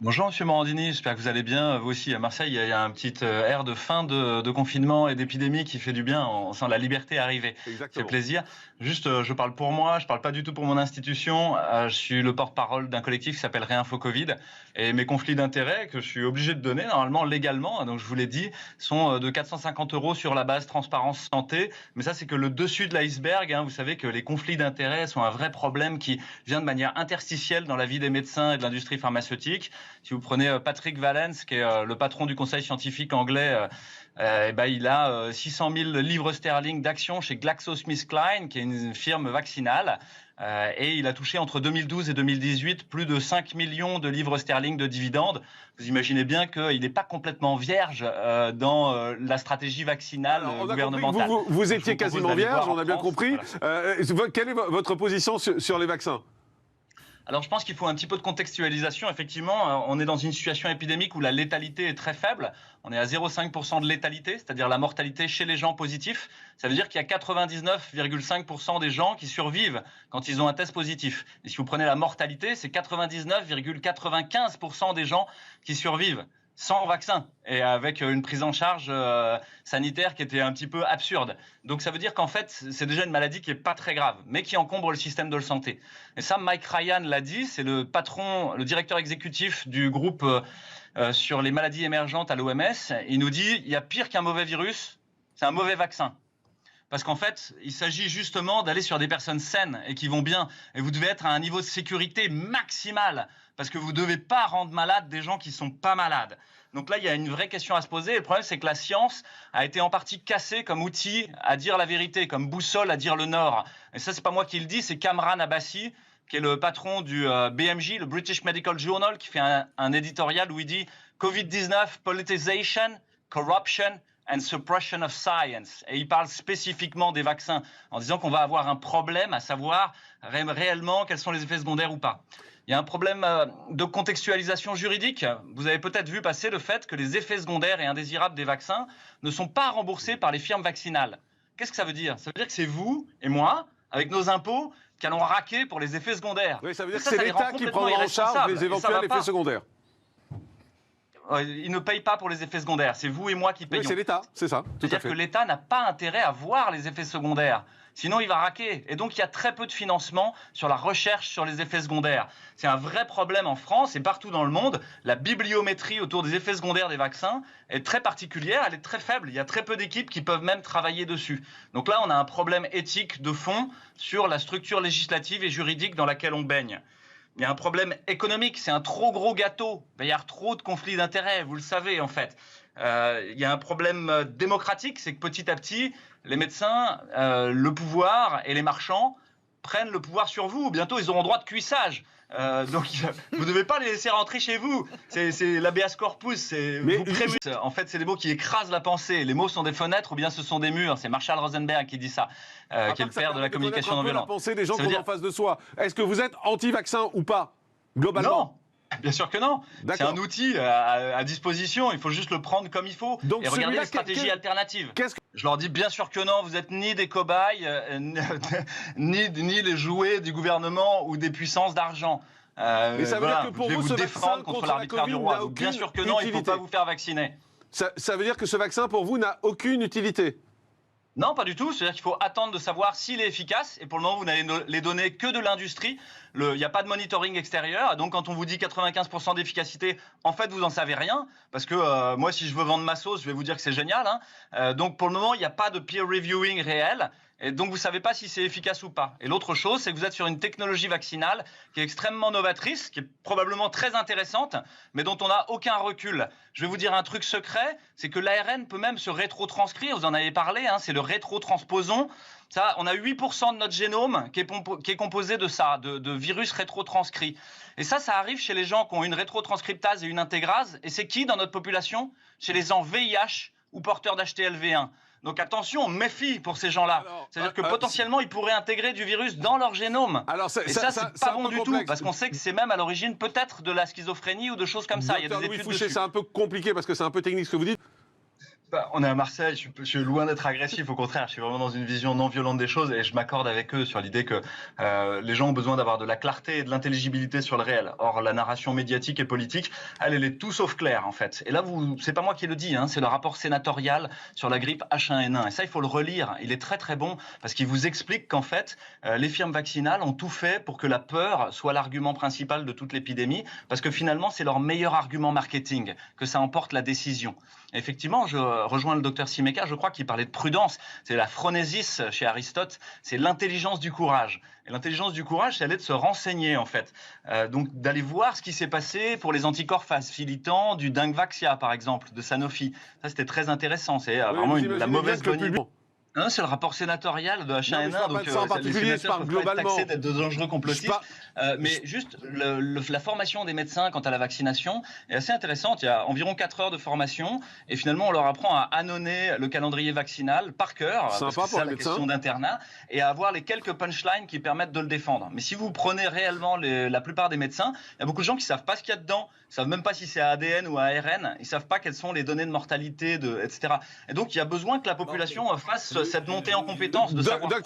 Bonjour Monsieur Morandini, j'espère que vous allez bien. Vous aussi, à Marseille, il y a un petit air de fin de confinement et d'épidémie qui fait du bien. On sent la liberté arriver. Ça fait Exactement. plaisir. Juste, je parle pour moi, je parle pas du tout pour mon institution. Je suis le porte-parole d'un collectif qui s'appelle Réinfo Covid. Et mes conflits d'intérêts, que je suis obligé de donner normalement légalement, donc je vous l'ai dit, sont de 450 € sur la base transparence santé. Mais ça, c'est que le dessus de l'iceberg, hein. Vous savez que les conflits d'intérêts sont un vrai problème qui vient de manière interstitielle dans la vie des médecins et de l'industrie pharmaceutique. Si vous prenez Patrick Vallance, qui est le patron du conseil scientifique anglais, il a 600 000 livres sterling d'actions chez GlaxoSmithKline, qui est une firme vaccinale. Et il a touché entre 2012 et 2018 plus de 5 millions de livres sterling de dividendes. Vous imaginez bien qu'il n'est pas complètement vierge dans la stratégie vaccinale Alors, on a gouvernementale. compris que vous Je étiez vous propose quasiment d'aller vierge, voir en on a bien France. compris. Voilà. Quelle est votre position sur les vaccins? Alors, je pense qu'il faut un petit peu de contextualisation. Effectivement, on est dans une situation épidémique où la létalité est très faible. On est à 0,5% de létalité, c'est-à-dire la mortalité chez les gens positifs. Ça veut dire qu'il y a 99,5% des gens qui survivent quand ils ont un test positif. Et si vous prenez la mortalité, c'est 99,95% des gens qui survivent sans vaccin et avec une prise en charge sanitaire qui était un petit peu absurde. Donc ça veut dire qu'en fait, c'est déjà une maladie qui n'est pas très grave, mais qui encombre le système de santé. Et ça, Mike Ryan l'a dit, c'est le patron, le directeur exécutif du groupe sur les maladies émergentes à l'OMS. Il nous dit, il y a pire qu'un mauvais virus, c'est un mauvais vaccin. Parce qu'en fait, il s'agit justement d'aller sur des personnes saines et qui vont bien. Et vous devez être à un niveau de sécurité maximal parce que vous ne devez pas rendre malades des gens qui ne sont pas malades. Donc là, il y a une vraie question à se poser. Et le problème, c'est que la science a été en partie cassée comme outil à dire la vérité, comme boussole à dire le nord. Et ça, c'est pas moi qui le dis, c'est Kamran Abbasi, qui est le patron du BMJ, le British Medical Journal, qui fait un éditorial où il dit « Covid-19, politicization, corruption ». And suppression of science. Et il parle spécifiquement des vaccins en disant qu'on va avoir un problème à savoir réellement quels sont les effets secondaires ou pas. Il y a un problème de contextualisation juridique. Vous avez peut-être vu passer le fait que les effets secondaires et indésirables des vaccins ne sont pas remboursés par les firmes vaccinales. Qu'est-ce que ça veut dire? Ça veut dire que c'est vous et moi, avec nos impôts, qui allons raquer pour les effets secondaires. Oui, ça veut dire que ça c'est les rend l'État qui complètement prendra en charge irresponsables. les Et ça éventuels va effets pas. secondaires. Ils ne payent pas pour les effets secondaires. C'est vous et moi qui payons. Oui, c'est l'État, c'est ça, tout à C'est-à-dire fait. que l'État n'a pas intérêt à voir les effets secondaires. Sinon, il va raquer. Et donc, il y a très peu de financement sur la recherche sur les effets secondaires. C'est un vrai problème en France et partout dans le monde. La bibliométrie autour des effets secondaires des vaccins est très particulière, elle est très faible. Il y a très peu d'équipes qui peuvent même travailler dessus. Donc là, on a un problème éthique de fond sur la structure législative et juridique dans laquelle on baigne. Il y a un problème économique, c'est un trop gros gâteau. Il va y avoir trop de conflits d'intérêts, vous le savez en fait. Il y a un problème démocratique, c'est que petit à petit, les médecins, le pouvoir et les marchands prennent le pouvoir sur vous. Bientôt, ils auront droit de cuissage. Donc, vous ne devez pas les laisser rentrer chez vous. C'est l'habeas corpus. Mais vous prémurez. En fait, c'est des mots qui écrasent la pensée. Les mots sont des fenêtres ou bien ce sont des murs. C'est Marshall Rosenberg qui dit ça, qui est le père de la communication non la violente. pensée des gens Ça qu'on veut a en face de soi. Est-ce que vous êtes anti-vaccin ou pas, globalement? Non, bien sûr que non. C'est D'accord. un outil à disposition. Il faut juste le prendre comme il faut Donc et regarder celui-là, les stratégies alternatives. Qu'est-ce que... Je leur dis bien sûr que non, vous êtes ni des cobayes, ni les jouets du gouvernement ou des puissances d'argent. Mais ça veut dire que pour je vais vous, vous ce vaccin défendre contre contre la l'arbitraire du Covid roi. n'a Donc, bien aucune sûr que non, il ne faut utilité. pas vous faire vacciner. Ça veut dire que ce vaccin, pour vous, n'a aucune utilité? Non, pas du tout. C'est-à-dire qu'il faut attendre de savoir s'il est efficace. Et pour le moment, vous n'avez les données que de l'industrie. Il n'y a pas de monitoring extérieur. Donc, quand on vous dit 95% d'efficacité, en fait, vous n'en savez rien. Parce que moi, si je veux vendre ma sauce, je vais vous dire que c'est génial. Donc, pour le moment, il n'y a pas de peer reviewing réel. Et donc, vous ne savez pas si c'est efficace ou pas. Et l'autre chose, c'est que vous êtes sur une technologie vaccinale qui est extrêmement novatrice, qui est probablement très intéressante, mais dont on n'a aucun recul. Je vais vous dire un truc secret, c'est que l'ARN peut même se rétrotranscrire. Vous en avez parlé, c'est le rétrotransposon. Ça, on a 8% de notre génome qui est composé de ça, de virus rétrotranscrits. Et ça arrive chez les gens qui ont une rétrotranscriptase et une intégrase. Et c'est qui dans notre population? Chez les gens VIH ou porteurs d'HTLV1. Donc attention, méfie pour ces gens-là. C'est-à-dire que potentiellement, ils pourraient intégrer du virus dans leur génome. Alors, et ça, c'est pas bon du tout, parce qu'on sait que c'est même à l'origine peut-être de la schizophrénie ou de choses comme ça. Il y a des études dessus. C'est un peu compliqué parce que c'est un peu technique ce que vous dites. On est à Marseille, je suis loin d'être agressif, au contraire, je suis vraiment dans une vision non violente des choses et je m'accorde avec eux sur l'idée que les gens ont besoin d'avoir de la clarté et de l'intelligibilité sur le réel. Or, la narration médiatique et politique, elle est tout sauf claire en fait. Et là, c'est pas moi qui le dis, hein, c'est le rapport sénatorial sur la grippe H1N1. Et ça, il faut le relire. Il est très très bon parce qu'il vous explique qu'en fait, les firmes vaccinales ont tout fait pour que la peur soit l'argument principal de toute l'épidémie parce que finalement, c'est leur meilleur argument marketing, que ça emporte la décision. Et effectivement, je rejoins le docteur Simeka, je crois qu'il parlait de prudence. C'est la phronésis chez Aristote, c'est l'intelligence du courage. Et l'intelligence du courage, c'est aller de se renseigner en fait. Donc d'aller voir ce qui s'est passé pour les anticorps facilitants du Dengvaxia par exemple, de Sanofi. Ça c'était très intéressant, c'est vraiment la mauvaise bonne idée. Non, c'est le rapport sénatorial de H1N1, donc les sénateurs peuvent pas être taxés d'être de dangereux complotistes. Mais juste, la formation des médecins quant à la vaccination est assez intéressante. Il y a environ 4 heures de formation et finalement on leur apprend à annoncer le calendrier vaccinal par cœur, parce que c'est ça la question d'internat, et à avoir les quelques punchlines qui permettent de le défendre. Mais si vous prenez réellement la plupart des médecins, il y a beaucoup de gens qui savent pas ce qu'il y a dedans, ils savent même pas si c'est ADN ou ARN, ils savent pas quelles sont les données de mortalité, etc. Et donc il y a besoin que la population fasse cette montée en compétence de savoir.